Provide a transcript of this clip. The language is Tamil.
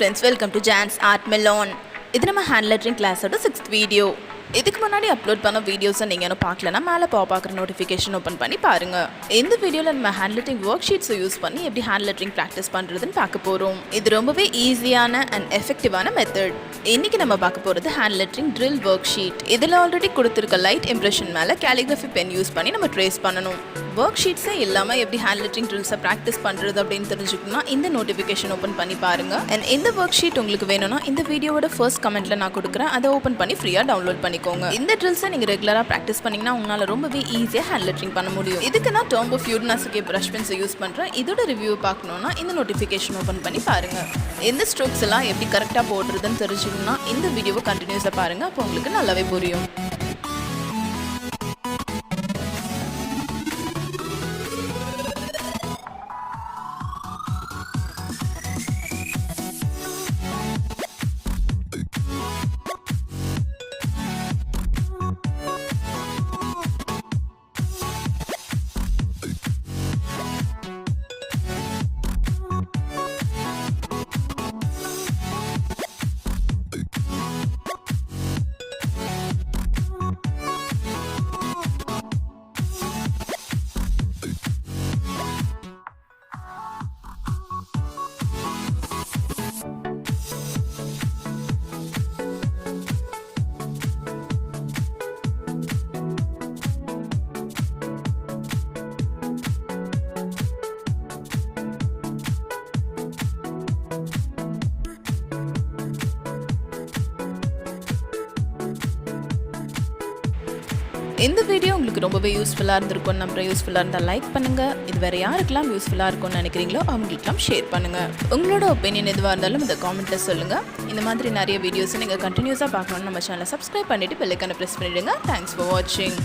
friends, welcome to Jan's Art Melon. This is my hand lettering class 6th video. இதுக்கு முன்னாடி அப்லோட் பண்ண வீடியோஸை நீங்கள் இன்னும் பார்க்கலன்னா மேலே பார்க்குற நோட்டிஃபிகேஷன் ஓப்பன் பண்ணி பாருங்கள். இந்த வீடியோவில் நம்ம ஹேண்ட் லெட்டரிங் ஒர்க் ஷீட்ஸை யூஸ் பண்ணி எப்படி ஹேண்ட் லெட்டரிங் ப்ராக்டிஸ் பண்ணுறதுன்னு பார்க்க போகிறோம். இது ரொம்பவே ஈஸியான அண்ட் எஃபெக்டிவான மெத்தட். இன்றைக்கி நம்ம பார்க்க போகிறது hand lettering drill work sheet. இதில் ஆல்ரெடி கொடுத்துருக்க லைட் இம்ப்ரெஷன் மேலே calligraphy பென் யூஸ் பண்ணி நம்ம ட்ரேஸ் பண்ணணும். ஒர்க் ஷீட்ஸே இல்லாமல் எப்படி ஹேண்ட் லெட்டரிங் ட்ரில்ஸை ப்ராக்டிஸ் பண்ணுறது அப்படின்னு தெரிஞ்சுக்கணும்னா இந்த நோட்டிஃபிகேஷன் ஓப்பன் பண்ணி பாருங்கள். அண்ட் இந்த ஒர்க் ஷீட் உங்களுக்கு வேணும்னா இந்த வீடியோவோட ஃபர்ஸ்ட் கமெண்ட்டில் நான் கொடுக்குறேன். அதை ஓப்பன் பண்ணி ஃப்ரீயாக டவுன்லோட் பண்ணிக்கோங்க. இந்த ட்ரில்ஸை நீங்கள் ரெகுலராக ப்ராக்டிஸ் பண்ணிங்கன்னா உங்களால் ரொம்பவே ஈஸியாக ஹேண்ட் லெட்டரிங் பண்ண முடியும். இதுக்கு நான் டர்ம்போ ஃபியூட் நாசுக்கே ப்ரஷ் பென்ஸை யூஸ் பண்ணுறேன். இதோட ரிவ்யூ பார்க்கணுன்னா இந்த நோட்டிஃபிகேஷன் ஓப்பன் பண்ணி பாருங்கள். இந்த ஸ்ட்ரோக்ஸ் எல்லாம் எப்படி கரெக்டாக போடுறதுன்னு தெரிஞ்சுக்கணும்னா இந்த வீடியோவை கண்டினியூஸாக பாருங்கள். அப்போ உங்களுக்கு நல்லாவே புரியும். இந்த வீடியோ உங்களுக்கு ரொம்பவே யூஸ்ஃபுல்லாக இருந்திருக்கும். நம்ம யூஸ்ஃபுல்லாக இருந்தால் லைக் பண்ணுங்கள். இது வேறு யாருக்கெல்லாம் யூஸ்ஃபுல்லாக இருக்கும்னு நினைக்கிறீங்களோ அவங்களுக்கெல்லாம் ஷேர் பண்ணுங்கள். உங்களோட ஒப்பீனியன் எதுவாக இருந்தாலும் இந்த காமெண்ட்டில் சொல்லுங்கள். இந்த மாதிரி நிறைய வீடியோஸை நீங்கள் கண்டினியூஸாக பார்க்கணுன்னு நம்ம சேனலை சப்ஸ்கிரைப் பண்ணிவிட்டு பெல் ஐகானை ப்ரெஸ் பண்ணிவிடுங்க. தேங்க்ஸ் ஃபார் வாட்சிங்.